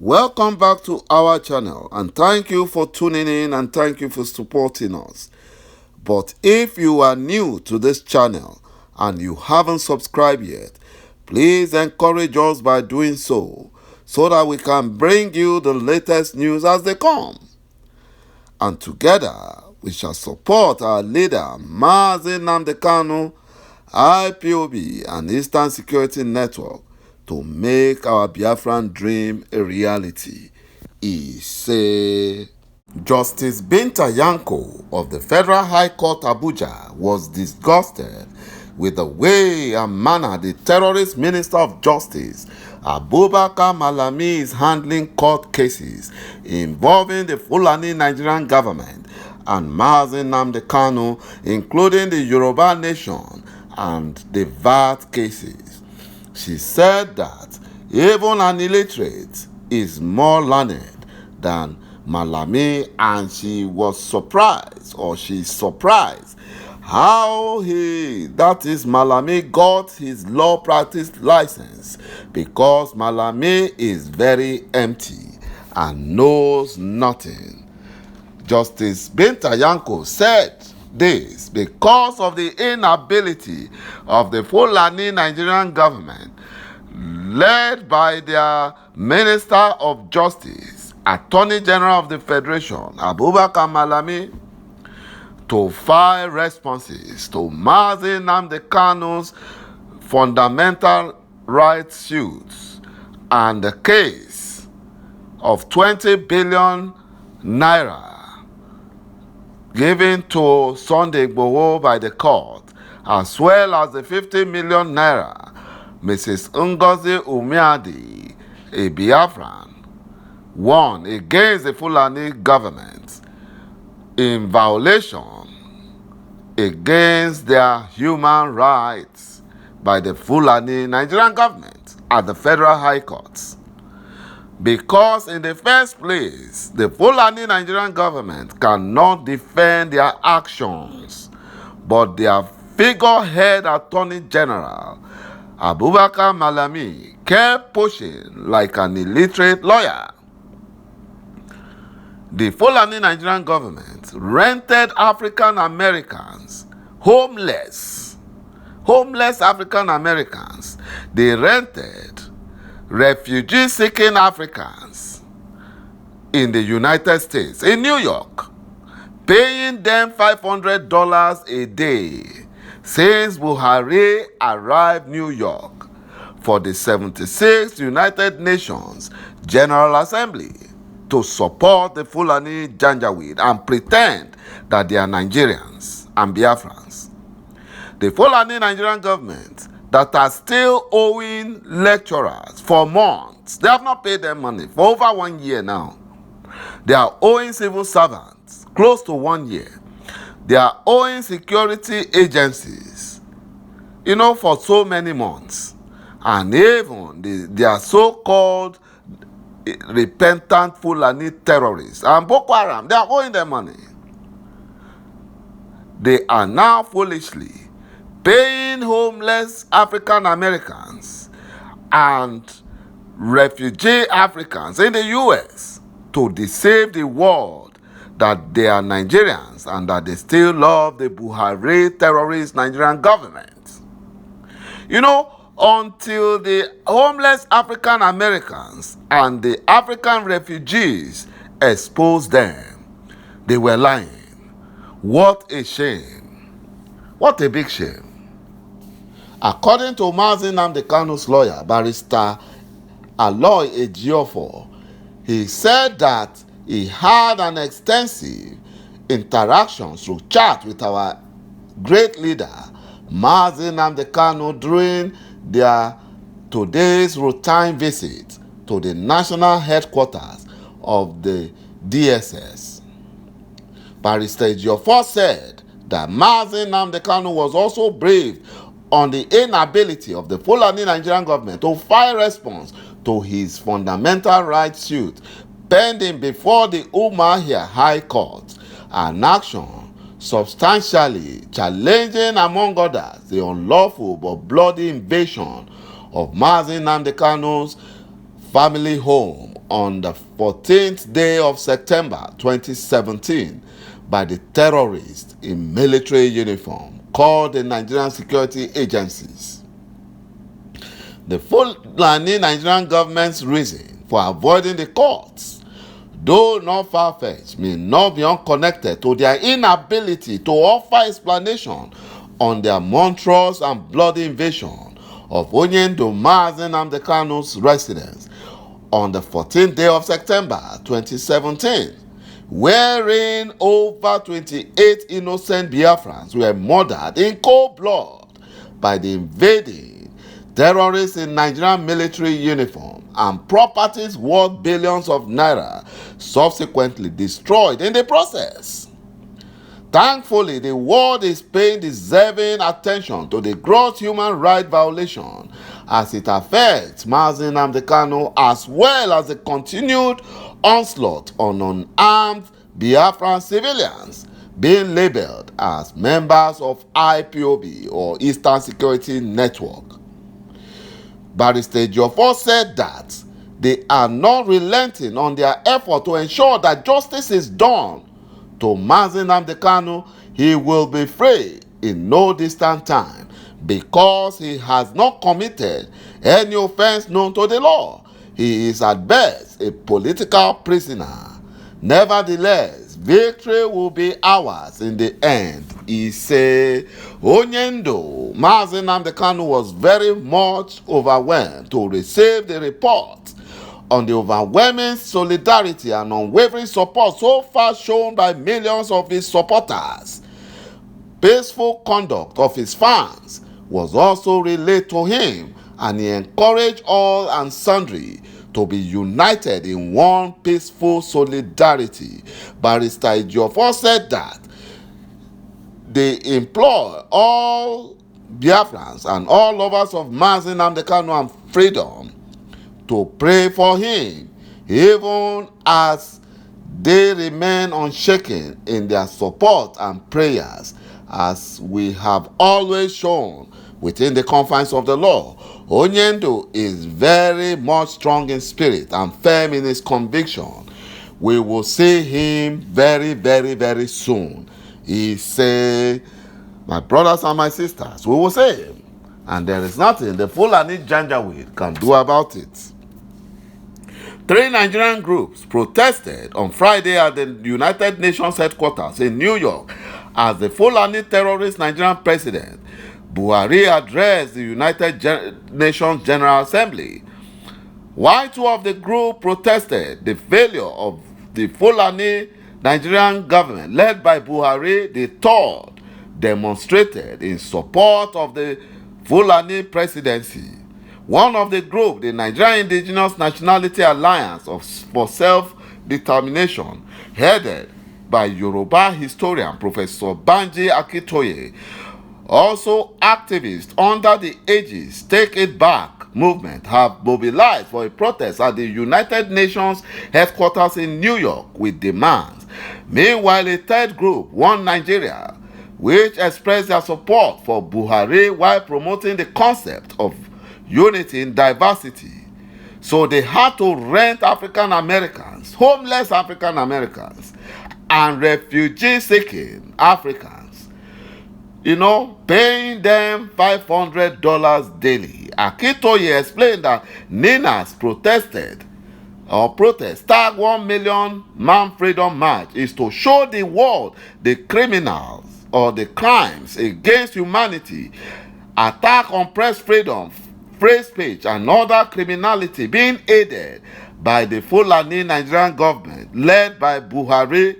Welcome back to our channel, and thank you for tuning in and thank you for supporting us. But if you are new to this channel and you haven't subscribed yet, please encourage us by doing so that we can bring you the latest news as they come. And together we shall support our leader Mazi Nnamdi Kanu, IPOB and Eastern Security Network to make our Biafran dream a reality. İ'Se. Justice Binta Nyako of the Federal High Court Abuja was disgusted with the way and manner the terrorist Minister of Justice Abubakar Malami is handling court cases involving the Fulani Nigerian government and Mazi Nnamdi Kanu, including the Yoruba Nation and the VAT cases. She said that even an illiterate is more learned than Malami, and she's surprised how Malami got his law practice license, because Malami is very empty and knows nothing. Justice Binta Nyako said this because of the inability of the Fulani Nigerian government, led by their Minister of Justice, Attorney General of the Federation, Abubakar Malami, to file responses to Mazi Nnamdi Kanu's fundamental rights suits and the case of 20 billion naira given to Sunday Igboho by the court, as well as the 50 million naira Mrs. Ngozi Umeadi, a Biafran, won against the Fulani government in violation against their human rights by the Fulani Nigerian government at the Federal High Courts. Because in the first place, the Fulani Nigerian government cannot defend their actions, but their figurehead Attorney General, Abubakar Malami, kept pushing like an illiterate lawyer. The Fulani Nigerian government rented African Americans, homeless African Americans. They rented refugee-seeking Africans in the United States, in New York, paying them $500 a day since Buhari arrived New York for the 76th United Nations General Assembly to support the Fulani Janjaweed and pretend that they are Nigerians and Biafrans. The Fulani Nigerian government that are still owing lecturers for months. They have not paid them money for over 1 year now. They are owing civil servants close to 1 year. They are owing security agencies, for so many months. And even their so-called repentant Fulani terrorists and Boko Haram, they are owing them money. They are now foolishly paying homeless African Americans and refugee Africans in the US to deceive the world that they are Nigerians and that they still love the Buhari terrorist Nigerian government. Until the homeless African Americans and the African refugees exposed them, they were lying. What a shame. What a big shame. According to Mazi Nnamdi Kanu's lawyer, Barrister ₦'Eǧiofor, he said that he had an extensive interaction through chat with our great leader, Mazi Nnamdi Kanu, during their today's routine visit to the national headquarters of the DSS. Barrister ʞ'Eǧiofor said that Mazi Nnamdi Kanu was also briefed on the inability of the Fulani Nigerian government to file response to his fundamental rights suit pending before the Umuahia High Court, an action substantially challenging, among others, the unlawful but bloody invasion of Mazi Nnamdi Kanu's family home on the 14th day of September 2017 by the terrorists in military uniform called the Nigerian security agencies. The Fulani Nigerian government's reason for avoiding the courts, though not far-fetched, may not be unconnected to their inability to offer explanation on their monstrous and bloody invasion of Onyendo Mazi Nnamdi Kanu's residence on the 14th day of September 2017, wherein over 28 innocent Biafrans were murdered in cold blood by the invading terrorists in Nigerian military uniform, and properties worth billions of naira subsequently destroyed in the process. Thankfully, the world is paying deserving attention to the gross human rights violation as it affects Mazi Nnamdi Kanu, as well as the continued onslaught on unarmed Biafran civilians being labeled as members of IPOB or Eastern Security Network. Barrister Э'Jiofor said that they are not relenting on their effort to ensure that justice is done to Mazi Nnamdi Kanu. He will be free in no distant time because he has not committed any offense known to the law. He is at best a political prisoner. Nevertheless, victory will be ours in the end. He said, Onyendo Mazi Nnamdi Kanu was very much overwhelmed to receive the report on the overwhelming solidarity and unwavering support so far shown by millions of his supporters. Peaceful conduct of his fans was also relayed to him, and he encouraged all and sundry to be united in one peaceful solidarity. Barrister Э'Jiofor said that they implore all Biafrans and all lovers of Mazi Nnamdi Kanu and freedom to pray for him, even as they remain unshaken in their support and prayers, as we have always shown within the confines of the law. Onyendo is very much strong in spirit and firm in his conviction. We will see him very, very, very soon. He said, my brothers and my sisters, we will see him, and there is nothing the Fulani Janjaweed can do about it. 3 Nigerian groups protested on Friday at the United Nations headquarters in New York as the Fulani terrorist Nigerian president Buhari addressed the United Nations General Assembly. While 2 of the group protested the failure of the Fulani Nigerian government led by Buhari, the 3rd demonstrated in support of the Fulani presidency. One of the group, the Nigerian Indigenous Nationality Alliance for Self-Determination, headed by Yoruba historian Professor Banji Akintoye, also activists under the Aegis Take It Back movement, have mobilized for a protest at the United Nations headquarters in New York with demands. Meanwhile, a 3rd group, One Nigeria, which expressed their support for Buhari while promoting the concept of unity in diversity. So they had to rent African Americans, homeless African Americans, and refugee-seeking Africans, paying them $500 daily. Akintoye explained that Ninas protest tag 1 million man freedom march is to show the world the criminals or the crimes against humanity, attack on press freedom, free speech, and other criminality being aided by the Fulani Nigerian government led by Buhari.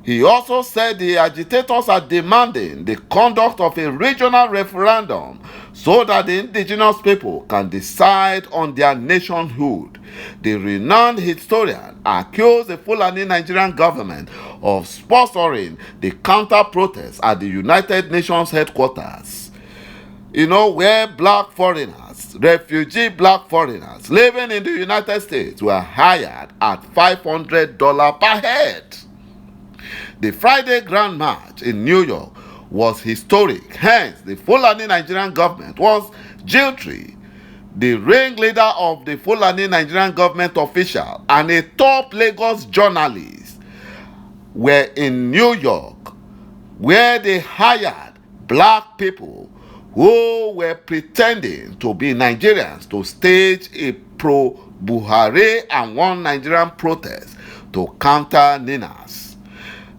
He also said the agitators are demanding the conduct of a regional referendum so that the indigenous people can decide on their nationhood. The renowned historian accused the Fulani Nigerian government of sponsoring the counter-protest at the United Nations headquarters, where black foreigners, refugee black foreigners living in the United States were hired at $500 per head. The Friday Grand March in New York was historic, hence the Fulani Nigerian government was jilted the ringleader of the Fulani Nigerian government official, and a top Lagos journalist were in New York, where they hired black people who were pretending to be Nigerians to stage a pro-Buhari and one Nigerian protest to counter Ninas.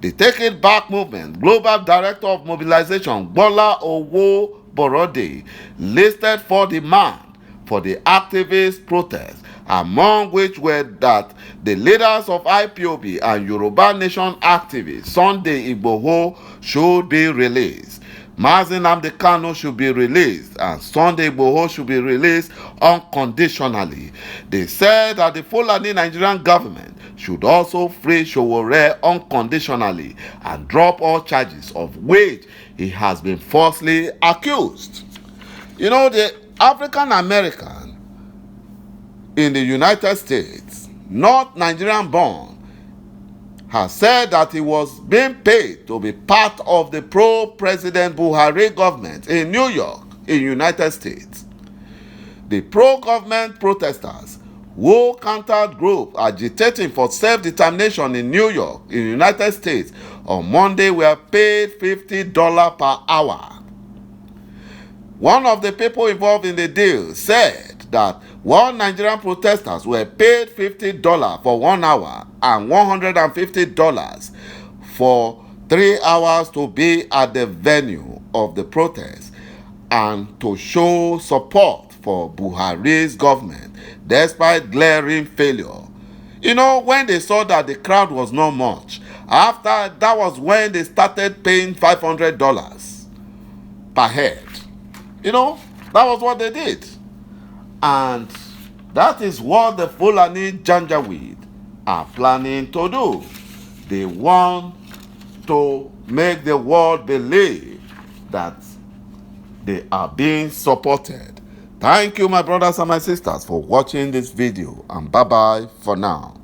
The Take It Back movement global director of mobilization ₦Borode listed 4 demands for the activist protest, among which were that the leaders of IPOB and Yoruba Nation activists Sunday Igboho should be released, Mazi Nnamdi Kanu should be released, and Sunday Igboho should be released unconditionally. They said that the Fulani Nigerian government should also free Sowore unconditionally and drop all charges of which he has been falsely accused. You know, the African American in the United States, not Nigerian born, has said that he was being paid to be part of the pro-President Buhari government in New York, in United States. The pro-government protesters who countered group agitating for self-determination in New York, in the United States, on Monday were paid $50 per hour. One of the people involved in the deal said that one Nigerian protesters were paid $50 for 1 hour and $150 for 3 hours to be at the venue of the protest and to show support for Buhari's government despite glaring failure. You know, when they saw that the crowd was not much, after that was when they started paying $500 per head. You know, that was what they did. And that is what the Fulani Janjaweed are planning to do. They want to make the world believe that they are being supported. Thank you, my brothers and my sisters, for watching this video, and bye-bye for now.